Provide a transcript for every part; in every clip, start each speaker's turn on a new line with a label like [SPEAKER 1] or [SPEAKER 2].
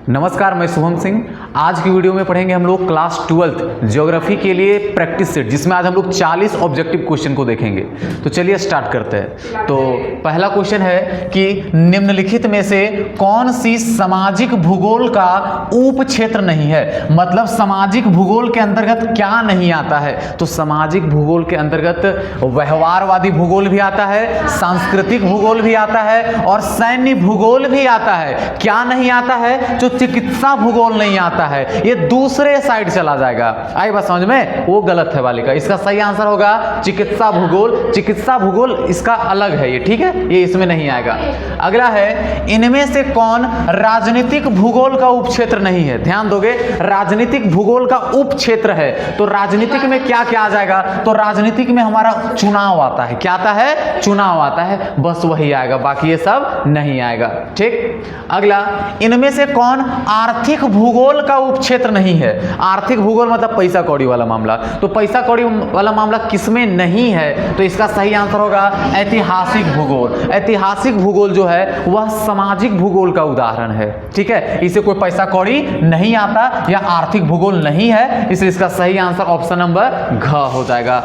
[SPEAKER 1] नमस्कार, मैं शुभम सिंह। आज की वीडियो में पढ़ेंगे हम लोग क्लास 12th ज्योग्राफी के लिए प्रैक्टिस सेट, जिसमें आज हम लोग 40 ऑब्जेक्टिव क्वेश्चन को देखेंगे। तो चलिए स्टार्ट करते हैं। तो पहला क्वेश्चन है कि निम्नलिखित में से कौन सी सामाजिक भूगोल का उप क्षेत्र नहीं है। मतलब सामाजिक भूगोल के अंतर्गत क्या नहीं आता है। तो सामाजिक भूगोल के अंतर्गत व्यवहारवादी भूगोल भी आता है, सांस्कृतिक भूगोल भी आता है और सैन्य भूगोल भी आता है। क्या नहीं आता है? जो चिकित्सा भूगोल नहीं आता है, ये दूसरे साइड चला जाएगा। आई बात समझ में? वो गलत है बालिका। इसका सही आंसर होगा चिकित्सा भूगोल। चिकित्सा भूगोल इसका अलग है ये, ठीक है, ये इसमें नहीं आएगा। अगला है, इनमें से कौन राजनीतिक भूगोल का उप क्षेत्र नहीं है। ध्यान दोगे, राजनीतिक भूगोल का उप क्षेत्र है तो राजनीतिक में क्या क्या आ जाएगा। तो राजनीतिक में हमारा चुनाव आता है। क्या आता है? चुनाव आता है, बस वही आएगा, बाकी ये सब नहीं आएगा। ठीक। अगला, इनमें से कौन आर्थिक भूगोल का उप क्षेत्र नहीं है। आर्थिक भूगोल मतलब पैसा कौड़ी वाला मामला। तो पैसा कौड़ी वाला मामला किसमें नहीं है? तो इसका सही आंसर होगा ऐतिहासिक भूगोल। ऐतिहासिक भूगोल जो है वह सामाजिक भूगोल का उदाहरण है। ठीक है, इसे कोई पैसा कौड़ी नहीं आता या आर्थिक भूगोल नहीं है, इसलिए इसका सही आंसर ऑप्शन नंबर घ हो जाएगा।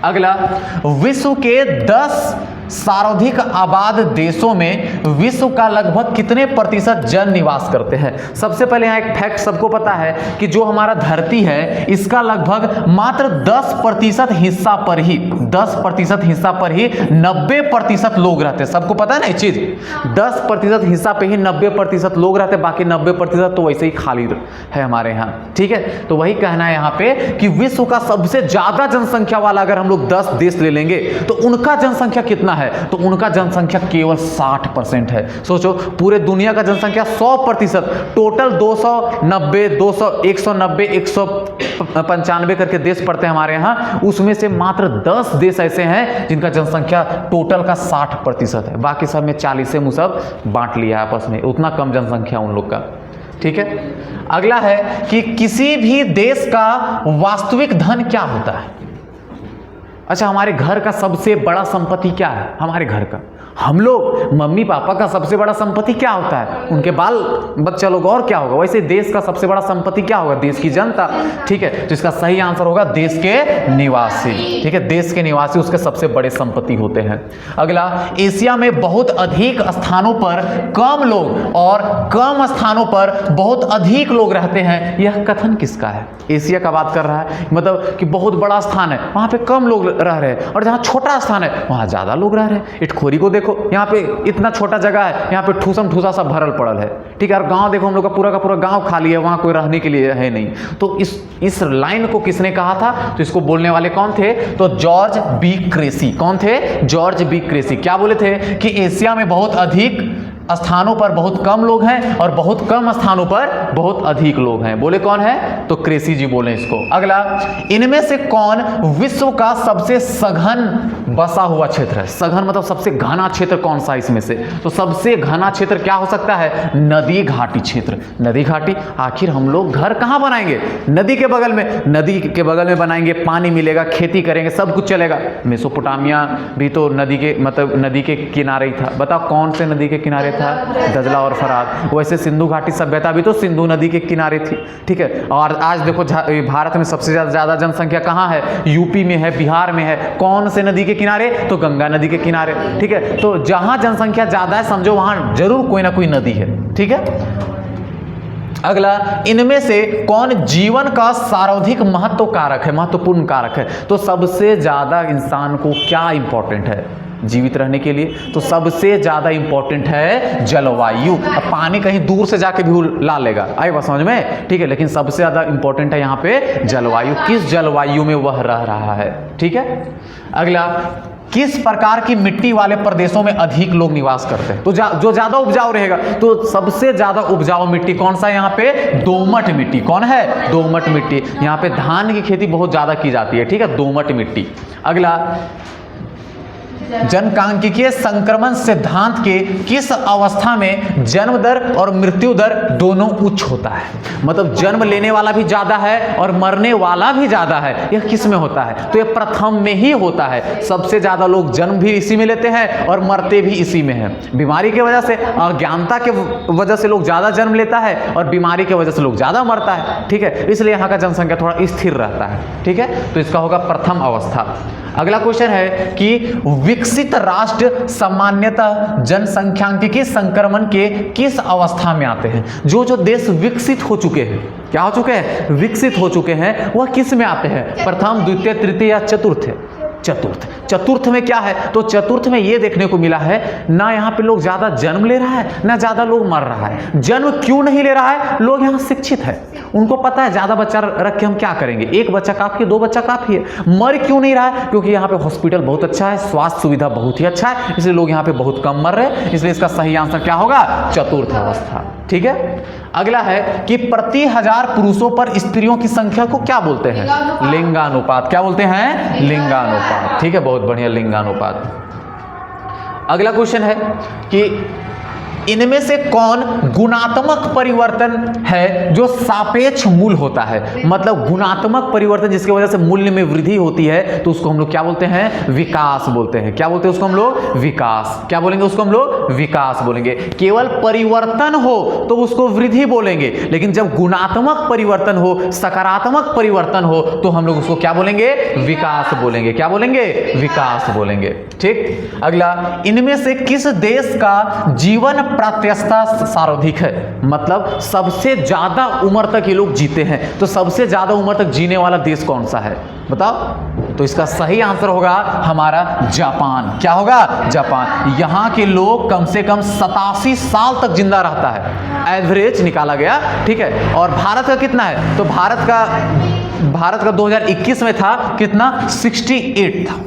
[SPEAKER 1] अगला, विश्व के 10 सर्वाधिक आबाद देशों में विश्व का लगभग कितने प्रतिशत जन निवास करते हैं। सबसे पहले यहाँ एक फैक्ट सबको पता है कि जो हमारा धरती है इसका लगभग मात्र 10% हिस्सा पर ही 10% हिस्सा पर ही 90% लोग रहते हैं। सबको पता है ना ये चीज। 10% हिस्सा पे ही 90% लोग रहते हैं, बाकी 90% तो वैसे ही खाली है हमारे यहाँ। ठीक है, तो वही कहना है यहाँ पे कि विश्व का सबसे ज्यादा जनसंख्या वाला अगर हम लोग 10 देश ले लेंगे तो उनका जनसंख्या कितना है। तो उनका जनसंख्या केवल 60% है। सोचो, पूरे दुनिया का जनसंख्या 100%, टोटल 290, 190, 195 करके देश पड़ते हैं हमारे यहाँ। उसमें से मात्र 10 देश ऐसे हैं जिनका जनसंख्या टोटल का 60% है। बाकी सब में 40 से सब बांट लिया आपस में, उतना कम जनसंख्या उन लोग का। ठीक है। अगला है कि किसी भी देश का वास्तविक धन क्या होता है। अच्छा, हमारे घर का सबसे बड़ा संपत्ति क्या है? हमारे घर का, हम लोग मम्मी पापा का सबसे बड़ा संपत्ति क्या होता है? उनके बाल बच्चा लोग। और क्या होगा? वैसे देश का सबसे बड़ा संपत्ति क्या होगा? देश की जनता। ठीक है, तो इसका सही आंसर होगा देश के निवासी। ठीक है, देश के निवासी उसके सबसे बड़े संपत्ति होते हैं। अगला, एशिया में बहुत अधिक स्थानों पर कम लोग और कम स्थानों पर बहुत अधिक लोग रहते हैं। यह कथन किसका है? एशिया का बात कर रहा है, मतलब कि बहुत बड़ा स्थान है वहां पे कम लोग रह रहे हैं, और जहां छोटा स्थान है वहां ज्यादा लोग रह रहे हैं। इटखोरी को देखो, यहाँ पे इतना छोटा जगह है, यहाँ पे ठूसम ठूसा सा भरल पड़ल है। ठीक है, और गांव देखो, हम लोग का पूरा गांव खाली है, वहां कोई रहने के लिए है नहीं। तो इस लाइन को किसने कहा था? तो इसको बोलने वाले कौन थे? तो जॉर्ज बी क्रेसी। कौन थे? George B Cressey. क्या बोले थे कि एशिया में बहुत अधिक स्थानों पर बहुत कम लोग हैं और बहुत कम स्थानों पर बहुत अधिक लोग हैं। बोले कौन है? तो क्रेसी जी बोले इसको। अगला, इनमें से कौन विश्व का सबसे सघन बसा हुआ क्षेत्र है। सघन मतलब सबसे घना क्षेत्र कौन सा इसमें से? तो सबसे घना क्षेत्र क्या हो सकता है? नदी घाटी क्षेत्र। नदी घाटी। आखिर हम लोग घर कहां बनाएंगे? नदी के बगल में। नदी के बगल में बनाएंगे, पानी मिलेगा, खेती करेंगे, सब कुछ चलेगा। मेसोपोटामिया भी तो नदी के मतलब नदी के किनारे ही था। बताओ कौन से नदी के किनारे था? दजला और फरात। वैसे सिंधु घाटी सभ्यता भी तो सिंधु नदी के किनारे थी। ठीक है, और आज देखो भारत में सबसे ज्यादा जनसंख्या कहां है? यूपी में है, बिहार में है। कौन से नदी के किनारे? तो गंगा नदी के किनारे। ठीक है, तो जहां जनसंख्या ज्यादा है समझो वहां जरूर कोई ना कोई नदी है। ठीक है। अगला, इनमें से कौन जीवन का सर्वाधिक महत्व कारक है, महत्वपूर्ण कारक है। तो सबसे ज्यादा इंसान को क्या इंपॉर्टेंट है जीवित रहने के लिए? तो सबसे ज्यादा इंपॉर्टेंट है जलवायु। अब पानी कहीं दूर से जाके भी ला लेगा, आई बात समझ में? ठीक है, लेकिन सबसे ज्यादा इंपॉर्टेंट है यहाँ पे जलवायु। किस जलवायु में वह रह रहा है। ठीक है। अगला, किस प्रकार की मिट्टी वाले प्रदेशों में अधिक लोग निवास करते हैं। तो जो ज्यादा उपजाऊ रहेगा, तो सबसे ज्यादा उपजाऊ मिट्टी कौन सा है यहाँ पे? दोमट मिट्टी। कौन है? दोमट मिट्टी। यहाँ पे धान की खेती बहुत ज्यादा की जाती है। ठीक है, दोमट मिट्टी। अगला, जनसांख्यिकीय संक्रमण सिद्धांत के किस अवस्था में जन्म दर और मृत्यु दर दोनों उच्च होता है? मतलब जन्म लेने वाला भी ज्यादा है और मरने वाला भी ज्यादा है, यह किस में होता है? तो यह प्रथम में ही होता है। सबसे ज्यादा लोग जन्म भी इसी में लेते हैं और मरते भी इसी में है। बीमारी की वजह से, अज्ञानता के वजह से लोग ज्यादा जन्म लेता है और बीमारी की वजह से लोग ज्यादा मरता है। ठीक है, इसलिए यहाँ का जनसंख्या थोड़ा स्थिर रहता है। ठीक है, तो इसका होगा प्रथम अवस्था। अगला क्वेश्चन है कि विकसित राष्ट्र सामान्यतः जनसंख्यांकिकी संक्रमण के किस अवस्था में आते हैं? जो देश विकसित हो चुके हैं, क्या हो चुके हैं? विकसित हो चुके हैं, वह किस में आते हैं? प्रथम, द्वितीय, तृतीय या चतुर्थ? चतुर्थ। चतुर्थ में क्या है? तो चतुर्थ में यह देखने को मिला है ना यहाँ पे लोग ज्यादा जन्म ले रहा है ना ज्यादा लोग मर रहा है। जन्म क्यों नहीं ले रहा है? लोग यहाँ शिक्षित है, उनको पता है ज्यादा बच्चा रख के हम क्या करेंगे, एक बच्चा काफी है, दो बच्चा काफी है। मर क्यों नहीं रहा है? क्योंकि यहाँ पे हॉस्पिटल बहुत अच्छा है, स्वास्थ्य सुविधा बहुत ही अच्छा है, इसलिए लोग यहाँ पे बहुत कम मर रहे हैं। इसलिए इसका सही आंसर क्या होगा? चतुर्थ अवस्था। ठीक है, अगला है कि प्रति 1000 पुरुषों पर स्त्रियों की संख्या को क्या बोलते हैं? लिंगानुपात। क्या बोलते हैं? लिंगानुपात। ठीक है, बहुत बढ़िया, लिंगानुपात। अगला क्वेश्चन है कि इनमें से कौन गुणात्मक परिवर्तन है जो सापेक्ष मूल होता है? मतलब गुणात्मक परिवर्तन जिसकी वजह से मूल्य में वृद्धि होती है, तो उसको हम लोग क्या बोलते हैं? विकास बोलते हैं। क्या बोलते हैं उसको हम लोग? विकास। क्या बोलेंगे उसको हम लोग? विकास बोलेंगे। केवल परिवर्तन हो तो उसको वृद्धि बोलेंगे, लेकिन जब गुणात्मक परिवर्तन हो, सकारात्मक परिवर्तन हो, तो हम लोग उसको क्या बोलेंगे? विकास बोलेंगे। क्या बोलेंगे? विकास बोलेंगे। ठीक, अगला, इनमें से किस देश का जीवन प्रात्यस्ता सर्वाधिक है? मतलब सबसे ज्यादा उम्र तक ये लोग जीते हैं, तो सबसे ज्यादा उम्र तक जीने वाला देश कौन सा है? बताओ। तो इसका सही आंसर होगा हमारा जापान। क्या होगा? जापान। यहाँ के लोग कम से कम 87 साल तक जिंदा रहता है, एवरेज निकाला गया। ठीक है, और भारत का कितना है? तो भारत का 2021 में था कितना? 68 था,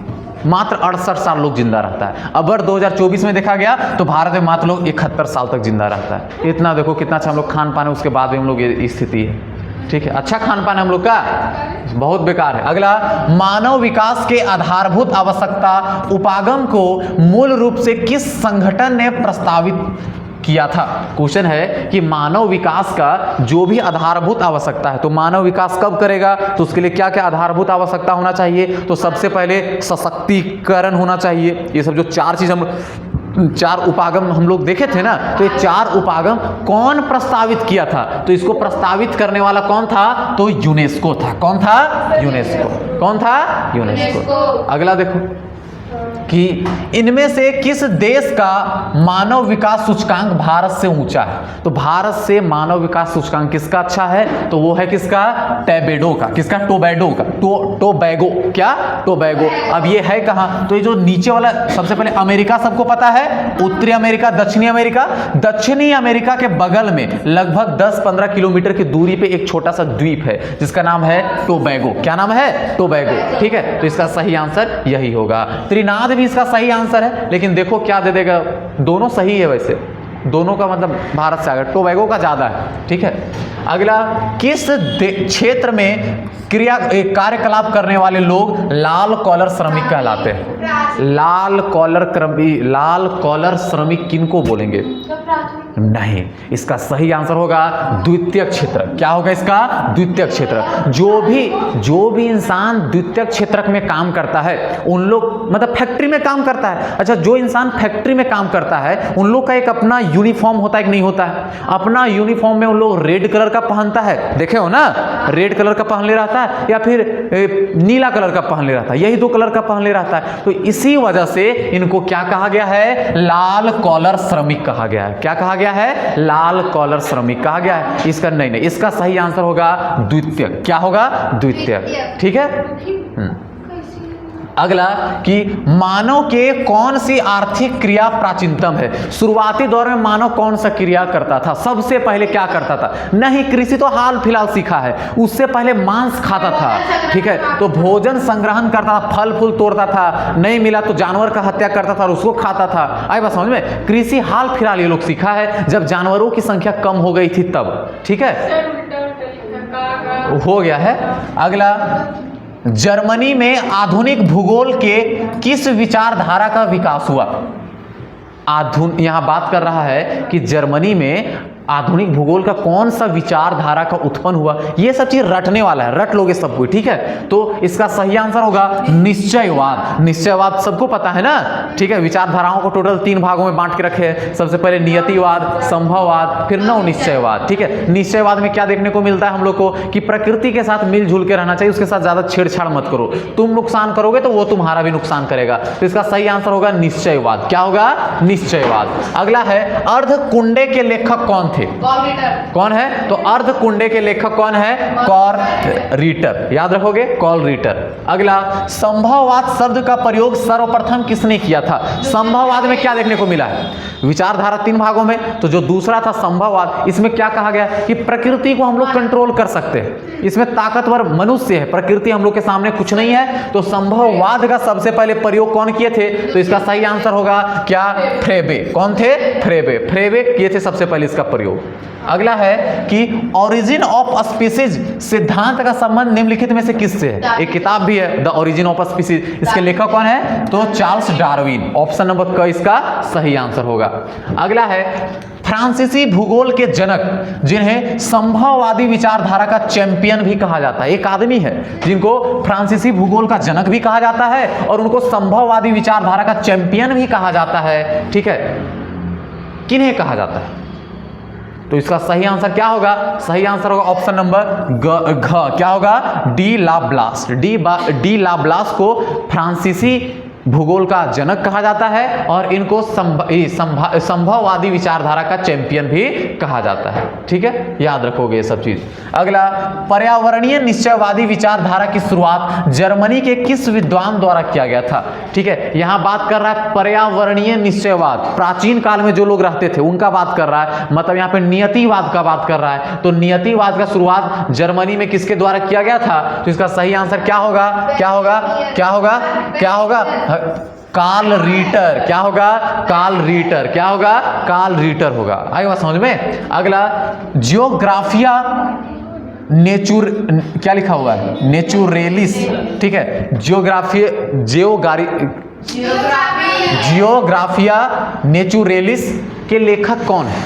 [SPEAKER 1] मात्र 68 साल लोग जिंदा रहता है। अगर 2024 में देखा गया तो भारत में मात्र लोग 71 साल तक जिंदा रहता है। इतना देखो कितना अच्छा हम लोग खान पान है, उसके बाद भी हम लोग ये स्थिति है। ठीक है, अच्छा खान पान हम लोग का बहुत बेकार है। अगला, मानव विकास के आधारभूत आवश्यकता उपागम को मूल रूप से किस संगठन ने प्रस्तावित किया था? क्वेश्चन है कि मानव विकास का जो भी आधारभूत आवश्यकता है, तो मानव विकास कब करेगा? तो उसके लिए क्या क्या आधारभूत आवश्यकता होना चाहिए? तो सबसे पहले सशक्तिकरण होना चाहिए। ये सब जो चार चीज चार उपागम हम लोग देखे थे ना, तो ये चार उपागम कौन प्रस्तावित किया था? तो इसको प्रस्तावित करने वाला कौन था? तो यूनेस्को था। कौन था? यूनेस्को। कौन था? यूनेस्को। अगला देखो कि इनमें से किस देश का मानव विकास सूचकांक भारत से ऊंचा है? तो भारत से मानव विकास सूचकांक किसका अच्छा है? तो वो है किसका? टोबैगो का। किसका? टोबैगो का। टोबैगो। क्या? टोबैगो। अब ये है कहाँ? तो ये जो नीचे वाला, सबसे पहले अमेरिका सबको पता है, उत्तरी अमेरिका, दक्षिणी अमेरिका। दक्षिणी अमेरिका के बगल में लगभग 10-15 किलोमीटर की दूरी पे एक छोटा सा द्वीप है जिसका नाम है टोबैगो। क्या नाम है? टोबैगो। ठीक है, तो इसका सही आंसर यही होगा। त्रिनाद भी इसका सही आंसर है, लेकिन देखो क्या दे देगा, दोनों सही है वैसे, दोनों का मतलब भारत से आगे, टोबैगो का ज्यादा है। ठीक है, अगला, किस क्षेत्र में कार्यकलाप करने वाले लोग लाल कॉलर श्रमिक कहलाते हैं? लाल कॉलर श्रमिक किनको बोलेंगे? नहीं, इसका सही आंसर होगा द्वितीय क्षेत्र। क्या होगा इसका? द्वितीय क्षेत्र। जो भी इंसान द्वितीय क्षेत्र में काम करता है, उन लोग, मतलब फैक्ट्री में काम करता है। अच्छा, जो इंसान फैक्ट्री में काम करता है, उन लोग का एक अपना यूनिफॉर्म होता है कि नहीं होता है? अपना यूनिफॉर्म में उन लोग रेड कलर का पहनता है, देखे हो ना, रेड कलर का पहन ले रहता है या फिर नीला कलर का पहन ले रहता है, यही दो कलर का पहन ले रहता है। तो इसी वजह से इनको क्या कहा गया है? लाल कॉलर श्रमिक कहा गया है। क्या कहा गया है? लाल कॉलर श्रमिक कहा गया है। इसका नहीं, इसका सही आंसर होगा द्वितीय। क्या होगा? द्वितीय। ठीक है। अगला कि मानव के कौन सी आर्थिक क्रिया प्राचीनतम है? शुरुआती दौर में मानव कौन सा क्रिया करता था? सबसे पहले क्या करता था? नहीं, कृषि तो हाल फिलहाल सीखा है, उससे पहले मांस खाता था। ठीक है, तो भोजन संग्रहण करता था, फल फूल तोड़ता था, नहीं मिला तो जानवर का हत्या करता था और उसको खाता था। आई बात समझ में? कृषि हाल फिलहाल ये लोग सीखा है, जब जानवरों की संख्या कम हो गई थी तब। ठीक है, हो गया है। अगला जर्मनी में आधुनिक भूगोल के किस विचारधारा का विकास हुआ? यहां बात कर रहा है कि जर्मनी में आधुनिक भूगोल का कौन सा विचारधारा का उत्पन्न हुआ। ये सब चीज रटने वाला है, रट लोगे सब कुछ, ठीक है। तो इसका सही आंसर होगा निश्चयवाद। निश्चयवाद सबको पता है ना, ठीक है। विचारधाराओं को टोटल 3 भागों में बांट के रखे हैं। सबसे पहले नियतिवाद, संभववाद, फिर नव निश्चयवाद, ठीक है। निश्चयवाद में क्या देखने को मिलता है हम लोग को कि प्रकृति के साथ मिलजुल के रहना चाहिए, उसके साथ ज्यादा छेड़छाड़ मत करो। तुम नुकसान करोगे तो वो तुम्हारा भी नुकसान करेगा। तो इसका सही आंसर होगा निश्चयवाद। क्या होगा? निश्चयवाद। अगला है अर्धकुंडे के लेखक कौन थे? कौन है? तो अर्धकुंडे के लेखक कौन है? कॉल रीटर। याद रखोगे, कॉल रीटर। अगला, संभववाद शब्द का प्रयोग सर्वप्रथम किसने किया था? संभववाद में क्या देखने को मिला है? विचारधारा 3 भागों में, तो जो दूसरा था संभववाद, इसमें क्या कहा गया कि प्रकृति को हम लोग कंट्रोल कर सकते हैं, इसमें ताकतवर मनुष्य है, प्रकृति हम लोग के सामने कुछ नहीं है। तो संभववाद का सबसे पहले प्रयोग कौन किए थे? तो इसका सही आंसर होगा क्या? फ्रेबे। कौन थे? फ्रेबे। फ्रेबे किए थे सबसे पहले इसका प्रयोग। अगला है कि ओरिजिन ऑफ स्पीसीज सिद्धांत का संबंध निम्नलिखित में से किससे है? एक किताब भी है, द ओरिजिन ऑफ स्पीसीज। इसके लेखक कौन है? तो चार्ल्स डार्विन। ऑप्शन नंबर क इसका सही आंसर होगा। अगला है फ्रांसीसी भूगोल के जनक, जिन्हें संभववादी विचारधारा का चैंपियन भी कहा जाता है। एक आदमी है जिनको फ्रांसीसी भूगोल का जनक भी कहा जाता है और उनको संभववादी विचारधारा का चैंपियन भी कहा जाता है, ठीक है। किन्हें कहा जाता है? तो इसका सही आंसर क्या होगा? सही आंसर होगा ऑप्शन नंबर घ। क्या होगा? डी लाब्लास। डी लाब्लास को फ्रांसीसी भूगोल का जनक कहा जाता है और इनको संभववादी विचारधारा का चैंपियन भी कहा जाता है, ठीक है। याद रखोगे ये सब चीज। अगला, पर्यावरणीय निश्चयवादी विचारधारा की शुरुआत जर्मनी के किस विद्वान द्वारा किया गया था? ठीक है, यहां बात कर रहा है पर्यावरणीय निश्चयवाद, प्राचीन काल में जो लोग रहते थे उनका बात कर रहा है, मतलब यहाँ पे नियतिवाद का बात कर रहा है। तो नियतिवाद का शुरुआत जर्मनी में किसके द्वारा किया गया था? तो इसका सही आंसर क्या होगा? क्या होगा? क्या होगा? क्या होगा? Carl Ritter. क्या होगा? Carl Ritter. क्या होगा? कार्ल रीटर होगा। आई बात समझ में? अगला, जियोग्राफिया क्या लिखा हुआ है? नेचुरेलिस, ठीक है। जियोग्राफिया नेचुरेलिस के लेखक कौन है?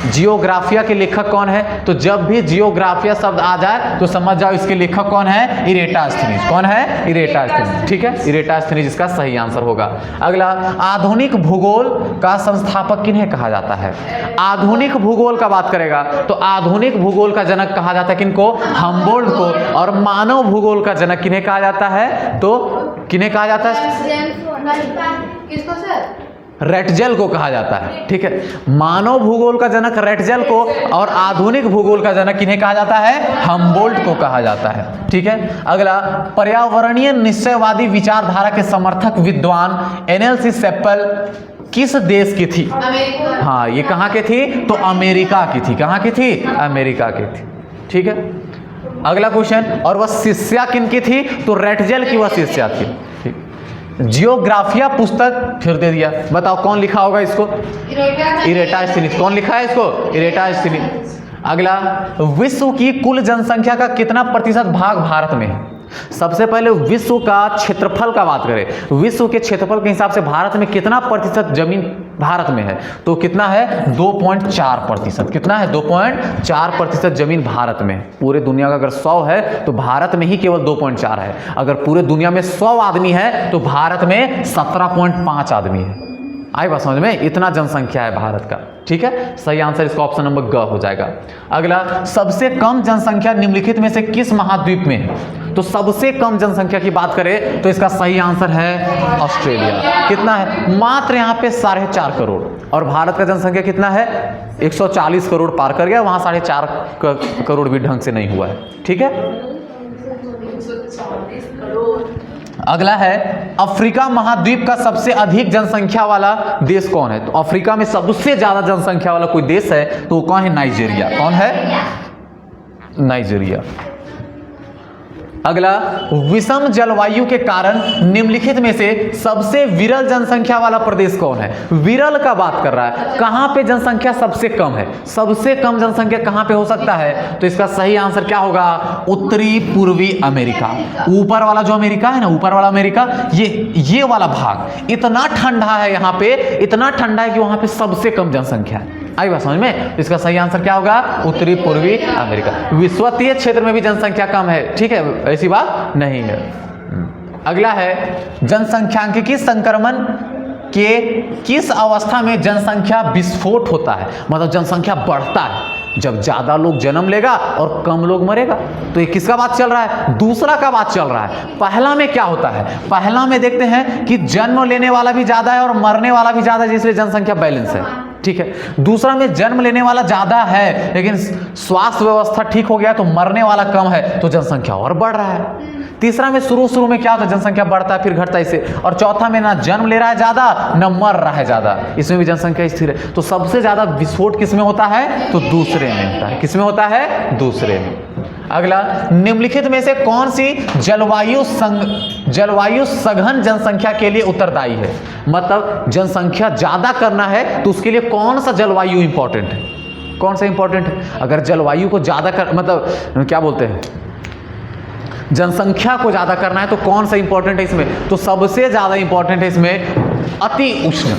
[SPEAKER 1] जियोग्राफिया के लेखक कौन है? तो जब भी जियोग्राफिया शब्द आ जाए तो समझ जाओ इसके लेखक कौन है? इरेटास्थनीज। कौन है? इरेटास्थनीज, ठीक है। इरेटास्थनीज इसका सही आंसर होगा। अगला, आधुनिक भूगोल का संस्थापक किन्हें कहा जाता है? आधुनिक भूगोल का बात करेगा तो आधुनिक भूगोल का जनक कहा जाता है किनको? हम्बोल्ट को। और मानव भूगोल का जनक किन्हें कहा जाता है? तो किन्हें कहा जाता है?
[SPEAKER 2] किसको सर?
[SPEAKER 1] रेटजेल को कहा जाता है, ठीक है। मानव भूगोल का जनक रेटजेल को और आधुनिक भूगोल का जनक किन्हें कहा जाता है? हम्बोल्ट को कहा जाता है, ठीक है। अगला, पर्यावरणीय निश्चयवादी विचारधारा के समर्थक विद्वान एनएलसी सेप्पल किस देश की थी? हाँ, ये कहाँ के थी? तो अमेरिका की थी। कहाँ की थी? अमेरिका की थी, ठीक है। अगला क्वेश्चन, और वह शिष्या किनकी थी? तो रेटजेल की वह शिष्या थी, ठीक। जियोग्राफिया पुस्तक फिर दे दिया, बताओ कौन लिखा होगा इसको? इरेटास्थनीज। कौन लिखा है इसको? इरेटास्थनीज। अगला, विश्व की कुल जनसंख्या का कितना प्रतिशत भाग भारत में है? सबसे पहले विश्व का क्षेत्रफल का बात करें, विश्व के क्षेत्रफल के हिसाब से भारत में कितना प्रतिशत जमीन भारत में है? तो कितना है? 2.4%। कितना है? 2.4% जमीन भारत में। पूरे दुनिया का अगर 100 है तो भारत में ही केवल 2.4 है। अगर पूरे दुनिया में 100 आदमी है तो भारत में 17.5 आदमी है। आई बात समझ में? इतना जनसंख्या है भारत का, ठीक है। सही आंसर इसका ऑप्शन नंबर ग हो जाएगा। अगला, सबसे कम जनसंख्या निम्नलिखित में से किस महाद्वीप में है? तो सबसे कम जनसंख्या की बात करें तो इसका सही आंसर है ऑस्ट्रेलिया। कितना है? मात्र यहाँ पे 4.5 करोड़। और भारत का जनसंख्या कितना है? 140 करोड़ पार कर गया, वहां 4.5 करोड़ भी ढंग से नहीं हुआ है, ठीक है। अगला है, अफ्रीका महाद्वीप का सबसे अधिक जनसंख्या वाला देश कौन है? तो अफ्रीका में सबसे ज्यादा जनसंख्या वाला कोई देश है तो कौन है? नाइजीरिया। कौन है? नाइजीरिया। अगला, विषम जलवायु के कारण निम्नलिखित में से सबसे विरल जनसंख्या वाला प्रदेश कौन है? विरल का बात कर रहा है, कहां पे जनसंख्या सबसे कम है? सबसे कम जनसंख्या कहां पे हो सकता है? तो इसका सही आंसर क्या होगा? उत्तरी पूर्वी अमेरिका। ऊपर वाला जो अमेरिका है ना, ऊपर वाला अमेरिका, ये वाला भाग इतना ठंडा है, यहां पे इतना ठंडा है कि वहां पे सबसे कम जनसंख्या है। आई बात समझ में? इसका सही आंसर क्या होगा? उत्तरी पूर्वी अमेरिका। विषुवतीय क्षेत्र में भी जनसंख्या कम है, ठीक है, ऐसी बात नहीं है। अगला है, जनसंख्यांकिकी संक्रमण के किस अवस्था में जनसंख्या विस्फोट होता है? मतलब जनसंख्या बढ़ता है जब ज्यादा लोग जन्म लेगा और कम लोग मरेगा। तो ये किसका बात चल रहा है? दूसरा का बात चल रहा है। पहला में क्या होता है? पहला में देखते हैं कि जन्म लेने वाला भी ज्यादा है और मरने वाला भी ज्यादा है, इसलिए जनसंख्या बैलेंस है, ठीक है। दूसरा में जन्म लेने वाला ज्यादा है लेकिन स्वास्थ्य व्यवस्था ठीक हो गया तो मरने वाला कम है, तो जनसंख्या और बढ़ रहा है। तीसरा में शुरू में क्या होता है? जनसंख्या बढ़ता है फिर घटता है इससे। और चौथा में ना जन्म ले रहा है ज्यादा न मर रहा है ज्यादा, इसमें भी जनसंख्या स्थिर है। तो सबसे ज्यादा विस्फोट किसमें होता है? तो दूसरे में होता है। किसमें होता है? दूसरे में। अगला, निम्नलिखित में से कौन सी जलवायु सघन जनसंख्या के लिए उत्तरदायी है? मतलब जनसंख्या ज्यादा करना है तो उसके लिए कौन सा जलवायु इंपॉर्टेंट है? कौन सा इंपॉर्टेंट है? अगर जलवायु को ज्यादा मतलब क्या बोलते हैं, जनसंख्या को ज्यादा करना है तो कौन सा इंपॉर्टेंट है इसमें? तो सबसे ज्यादा इंपॉर्टेंट है इसमें अति उष्ण।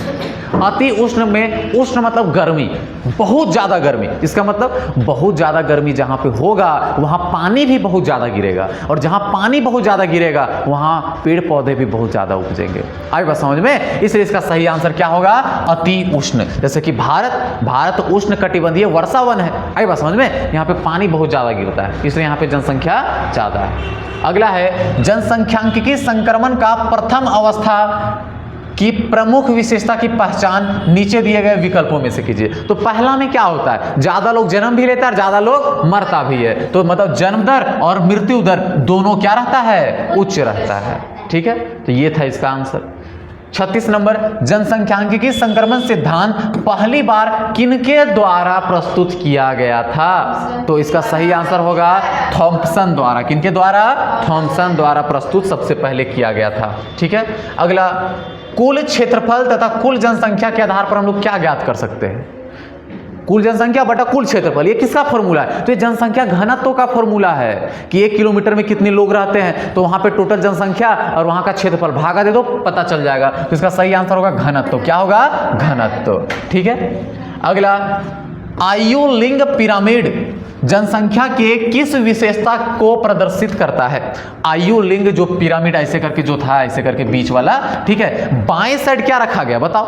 [SPEAKER 1] अति उष्ण में, उष्ण मतलब गर्मी, बहुत ज्यादा गर्मी। इसका मतलब बहुत ज्यादा गर्मी जहां पे होगा वहां पानी भी बहुत ज्यादा गिरेगा, और जहां पानी बहुत ज्यादा गिरेगा वहां पेड़ पौधे भी बहुत ज्यादा उपजेंगे। आई बात समझ में? इसलिए इसका सही आंसर क्या होगा? अति उष्ण। जैसे कि भारत उष्ण कटिबंधीय वर्षावन है। आई बात समझ में? यहाँ पे पानी बहुत ज्यादा गिरता है, इसलिए यहाँ पे जनसंख्या ज्यादा है। अगला है, जनसंख्यांकिकी संक्रमण का प्रथम अवस्था की प्रमुख विशेषता की पहचान नीचे दिए गए विकल्पों में से कीजिए। तो पहला में क्या होता है? ज्यादा लोग जन्म भी लेता है और ज्यादा लोग मरता भी है। तो मतलब जन्म दर और मृत्यु दर दोनों क्या रहता है? उच्च रहता है, ठीक है। तो ये था इसका आंसर। 36 नंबर, जनसंख्यांकिकी संक्रमण सिद्धांत पहली बार किनके द्वारा प्रस्तुत किया गया था? तो इसका सही आंसर होगा थॉम्पसन द्वारा। किनके द्वारा? थॉम्पसन द्वारा प्रस्तुत सबसे पहले किया गया था, ठीक है। अगला, कुल क्षेत्रफल तथा कुल जनसंख्या के आधार पर हम लोग क्या ज्ञात कर सकते हैं? कुल जनसंख्या बटा कुल क्षेत्रफल, ये किसका फॉर्मूला है? तो ये जनसंख्या घनत्व का फॉर्मूला है कि 1 किलोमीटर में कितने लोग रहते हैं, तो वहां पे टोटल जनसंख्या और वहां का क्षेत्रफल भागा दे दो, पता चल जाएगा। तो इसका सही आंसर होगा घनत्व। क्या होगा? घनत्व, ठीक है। अगला, आयु लिंग पिरामिड जनसंख्या के किस विशेषता को प्रदर्शित करता है? आयु लिंग जो पिरामिड ऐसे करके जो था, ऐसे करके बीच वाला, ठीक है। बाएं साइड क्या रखा गया? बताओ,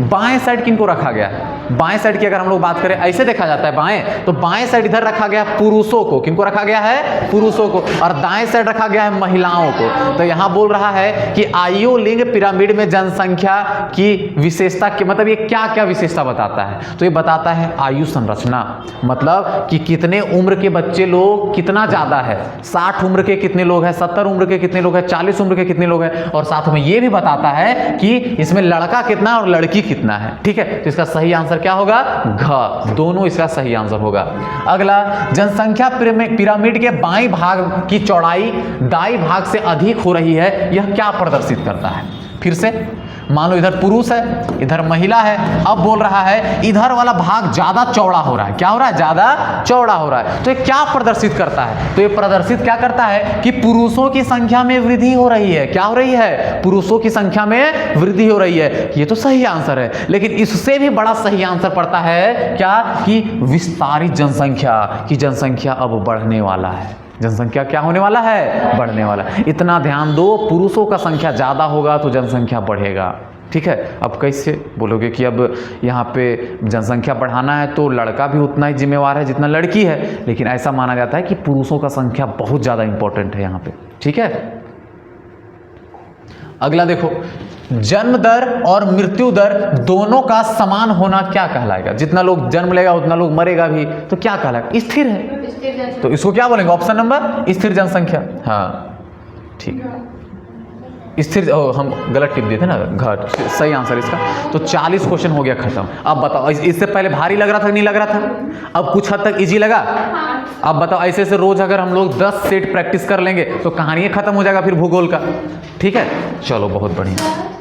[SPEAKER 1] बाएं साइड किनको रखा गया है? बाएं साइड की अगर हम लोग बात करें, ऐसे देखा जाता है बाएं, तो बाएं साइड इधर रखा गया पुरुषों को। किनको रखा गया है? पुरुषों को। और दाएं साइड रखा गया है महिलाओं को। तो यहां बोल रहा है कि आयु लिंग पिरामिड में जनसंख्या की विशेषता के मतलब ये क्या क्या विशेषता बताता है? तो ये बताता है आयु संरचना, मतलब कि कितने उम्र के बच्चे लोग कितना ज्यादा है, 60 उम्र के कितने लोग हैं, 70 उम्र के कितने लोग हैं, 40 उम्र के कितने लोग हैं, और साथ में ये भी बताता है कि इसमें लड़का कितना और लड़की कितना है, ठीक है। तो इसका सही आंसर क्या होगा? घ, दोनों इसका सही आंसर होगा। अगला, जनसंख्या पिरामिड के बाएं भाग की चौड़ाई दाईं भाग से अधिक हो रही है, यह क्या प्रदर्शित करता है? फिर से मान लो इधर पुरुष है, इधर महिला है, अब बोल रहा है इधर वाला भाग ज्यादा चौड़ा हो रहा है। क्या हो रहा है? ज्यादा चौड़ा हो रहा है। तो ये क्या प्रदर्शित करता है? तो ये प्रदर्शित क्या करता है कि पुरुषों की संख्या में वृद्धि हो रही है। क्या हो रही है? पुरुषों की संख्या में वृद्धि हो रही है। ये तो सही आंसर है, लेकिन इससे भी बड़ा सही आंसर पड़ता है क्या? कि विस्तारित जनसंख्या की जनसंख्या अब बढ़ने वाला है। जनसंख्या क्या होने वाला है? बढ़ने वाला। इतना ध्यान दो, पुरुषों का संख्या ज़्यादा होगा तो जनसंख्या बढ़ेगा, ठीक है। अब कैसे बोलोगे कि अब यहाँ पे जनसंख्या बढ़ाना है तो लड़का भी उतना ही जिम्मेवार है जितना लड़की है, लेकिन ऐसा माना जाता है कि पुरुषों का संख्या बहुत ज़्यादा इंपॉर्टेंट है यहाँ पे, ठीक है। अगला देखो, जन्म दर और मृत्यु दर दोनों का समान होना क्या कहलाएगा? जितना लोग जन्म लेगा उतना लोग मरेगा भी, तो क्या कहलाएगा? स्थिर है। तो इसको क्या बोलेंगे? ऑप्शन नंबर स्थिर जनसंख्या। हाँ, ठीक। स्थिर हम गलत टिप देते ना, घट, सही आंसर इसका। तो 40 क्वेश्चन हो गया खत्म। अब बताओ, इससे पहले भारी लग रहा था कि नहीं लग रहा था? अब कुछ हद तक इजी लगा? अब बताओ, ऐसे ऐसे रोज अगर हम लोग 10 सेट प्रैक्टिस कर लेंगे तो कहानी खत्म हो जाएगा फिर भूगोल का। ठीक है, चलो बहुत बढ़िया।